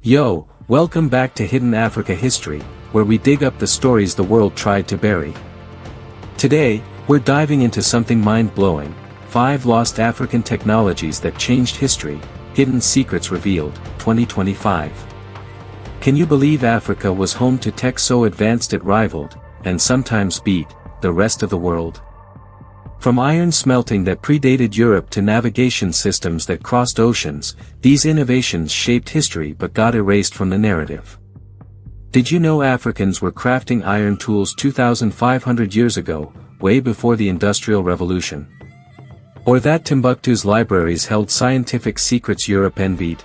Yo, welcome back to Hidden Africa History, where we dig up the stories the world tried to bury. Today, we're diving into something mind-blowing, 5 lost African technologies that changed history, Hidden Secrets Revealed, 2025. Can you believe Africa was home to tech so advanced it rivaled, and sometimes beat, the rest of the world? From iron smelting that predated Europe to navigation systems that crossed oceans, these innovations shaped history but got erased from the narrative. Did you know Africans were crafting iron tools 2,500 years ago, way before the Industrial Revolution? Or that Timbuktu's libraries held scientific secrets Europe envied?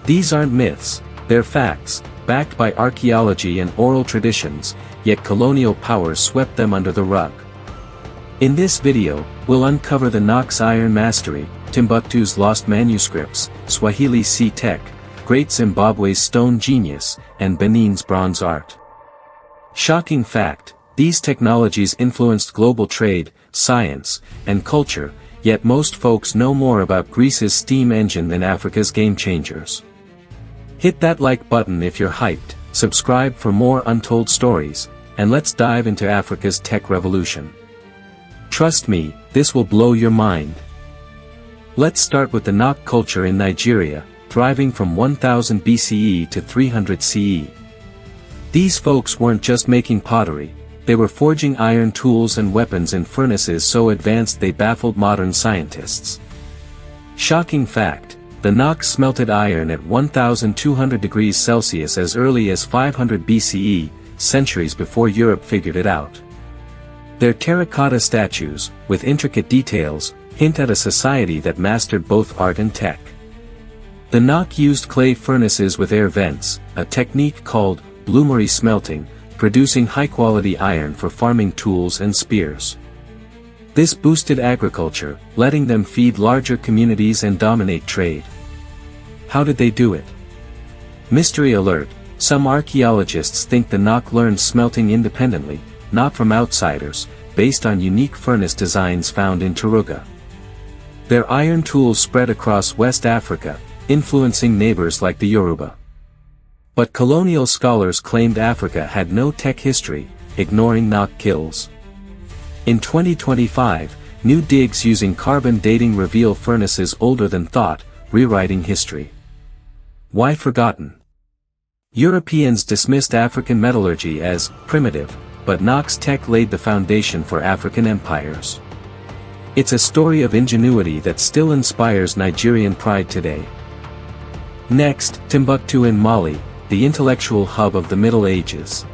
These aren't myths, they're facts, backed by archaeology and oral traditions, yet colonial powers swept them under the rug. In this video, we'll uncover the Nok Iron Mastery, Timbuktu's lost manuscripts, Swahili sea tech, Great Zimbabwe's stone genius, and Benin's bronze art. Shocking fact, these technologies influenced global trade, science, and culture, yet most folks know more about Greece's steam engine than Africa's game changers. Hit that like button if you're hyped, subscribe for more untold stories, and let's dive into Africa's tech revolution. Trust me, this will blow your mind. Let's start with the Nok culture in Nigeria, thriving from 1000 BCE to 300 CE. These folks weren't just making pottery, they were forging iron tools and weapons in furnaces so advanced they baffled modern scientists. Shocking fact, the Nok smelted iron at 1200 degrees Celsius as early as 500 BCE, centuries before Europe figured it out. Their terracotta statues, with intricate details, hint at a society that mastered both art and tech. The Nok used clay furnaces with air vents, a technique called bloomery smelting, producing high-quality iron for farming tools and spears. This boosted agriculture, letting them feed larger communities and dominate trade. How did they do it? Mystery alert, some archaeologists think the Nok learned smelting independently, not from outsiders, based on unique furnace designs found in Taruga. Their iron tools spread across West Africa, influencing neighbors like the Yoruba. But colonial scholars claimed Africa had no tech history, ignoring Nok kills. In 2025, new digs using carbon dating reveal furnaces older than thought, rewriting history. Why forgotten? Europeans dismissed African metallurgy as primitive, but Nok's tech laid the foundation for African empires. It's a story of ingenuity that still inspires Nigerian pride today. Next, Timbuktu in Mali, the intellectual hub of the Middle Ages.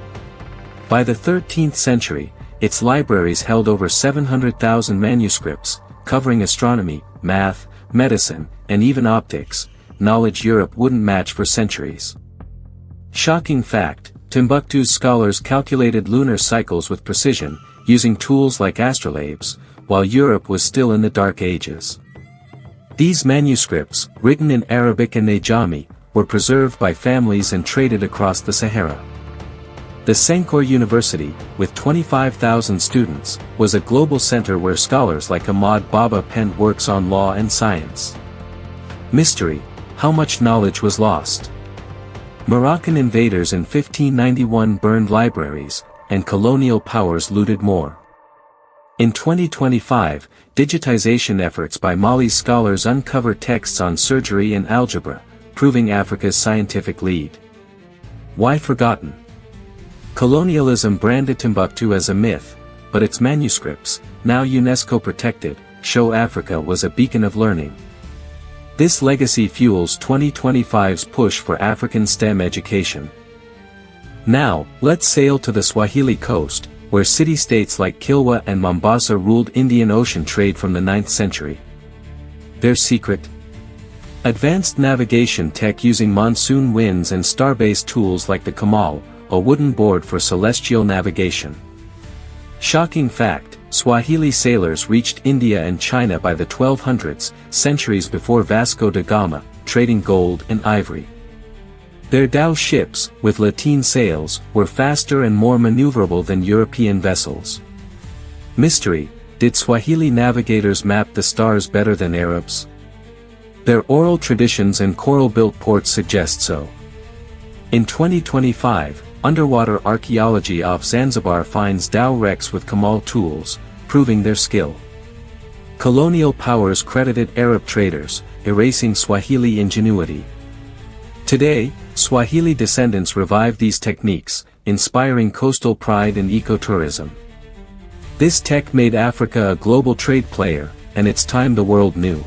By the 13th century, its libraries held over 700,000 manuscripts, covering astronomy, math, medicine, and even optics, knowledge Europe wouldn't match for centuries. Shocking fact, Timbuktu's scholars calculated lunar cycles with precision, using tools like astrolabes, while Europe was still in the Dark Ages. These manuscripts, written in Arabic and Ajami, were preserved by families and traded across the Sahara. The Sankore University, with 25,000 students, was a global center where scholars like Ahmad Baba penned works on law and science. Mystery, how much knowledge was lost? Moroccan invaders in 1591 burned libraries, and colonial powers looted more. In 2025, digitization efforts by Mali's scholars uncover texts on surgery and algebra, proving Africa's scientific lead. Why forgotten? Colonialism branded Timbuktu as a myth, but its manuscripts, now UNESCO protected, show Africa was a beacon of learning. This legacy fuels 2025's push for African STEM education. Now, let's sail to the Swahili coast, where city-states like Kilwa and Mombasa ruled Indian Ocean trade from the 9th century. Their secret? Advanced navigation tech using monsoon winds and star-based tools like the Kamal, a wooden board for celestial navigation. Shocking fact, Swahili sailors reached India and China by the 1200s, centuries before Vasco da Gama, trading gold and ivory. Their dhow ships, with lateen sails, were faster and more maneuverable than European vessels. Mystery, did Swahili navigators map the stars better than Arabs? Their oral traditions and coral-built ports suggest so. In 2025, underwater archaeology off Zanzibar finds dhow wrecks with Kamal tools, proving their skill. Colonial powers credited Arab traders, erasing Swahili ingenuity. Today, Swahili descendants revive these techniques, inspiring coastal pride and ecotourism. This tech made Africa a global trade player, and it's time the world knew.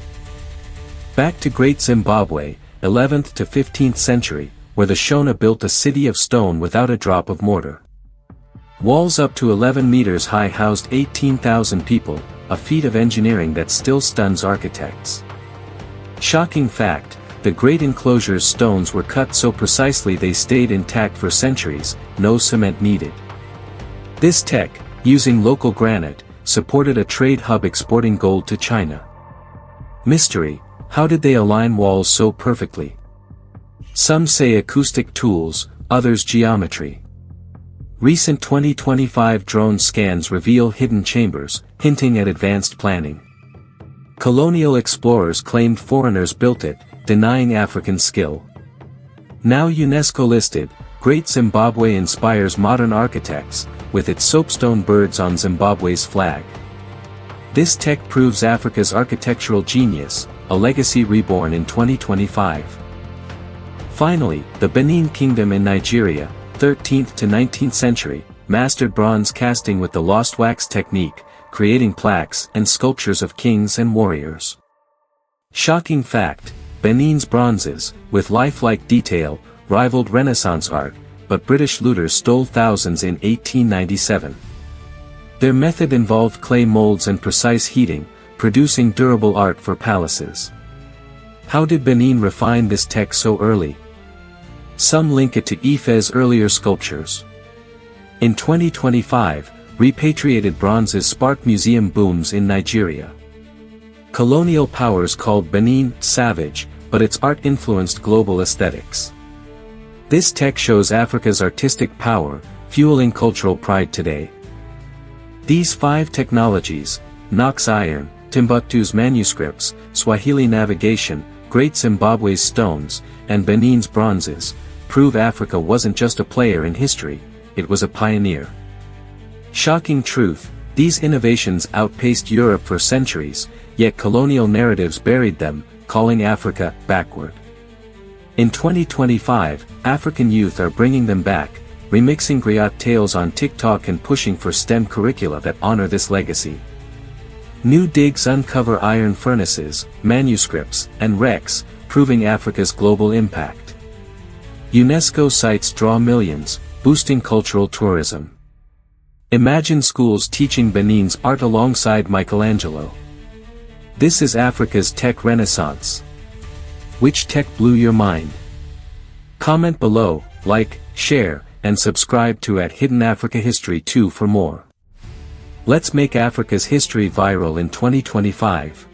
Back to Great Zimbabwe, 11th to 15th century, where the Shona built a city of stone without a drop of mortar. Walls up to 11 meters high housed 18,000 people, a feat of engineering that still stuns architects. Shocking fact, the great enclosure's stones were cut so precisely they stayed intact for centuries, no cement needed. This tech, using local granite, supported a trade hub exporting gold to China. Mystery, how did they align walls so perfectly? Some say acoustic tools, others geometry. Recent 2025 drone scans reveal hidden chambers, hinting at advanced planning. Colonial explorers claimed foreigners built it, denying African skill. Now UNESCO listed, Great Zimbabwe inspires modern architects, with its soapstone birds on Zimbabwe's flag. This tech proves Africa's architectural genius, a legacy reborn in 2025. Finally, the Benin Kingdom in Nigeria, 13th to 19th century, mastered bronze casting with the lost wax technique, creating plaques and sculptures of kings and warriors. Shocking fact, Benin's bronzes, with lifelike detail, rivaled Renaissance art, but British looters stole thousands in 1897. Their method involved clay molds and precise heating, producing durable art for palaces. How did Benin refine this tech so early? Some link it to Ife's earlier sculptures. In 2025, repatriated bronzes sparked museum booms in Nigeria. Colonial powers called Benin savage, but its art influenced global aesthetics. This tech shows Africa's artistic power, fueling cultural pride today. These 5 technologies, Nok Iron, Timbuktu's manuscripts, Swahili navigation, Great Zimbabwe's stones, and Benin's bronzes, prove Africa wasn't just a player in history, it was a pioneer. Shocking truth, these innovations outpaced Europe for centuries, yet colonial narratives buried them, calling Africa backward. In 2025, African youth are bringing them back, remixing griot tales on TikTok and pushing for STEM curricula that honor this legacy. New digs uncover iron furnaces, manuscripts, and wrecks, proving Africa's global impact. UNESCO sites draw millions, boosting cultural tourism. Imagine schools teaching Benin's art alongside Michelangelo. This is Africa's tech renaissance. Which tech blew your mind? Comment below, like, share, and subscribe to @Hidden Africa History 2 for more. Let's make Africa's history viral in 2025.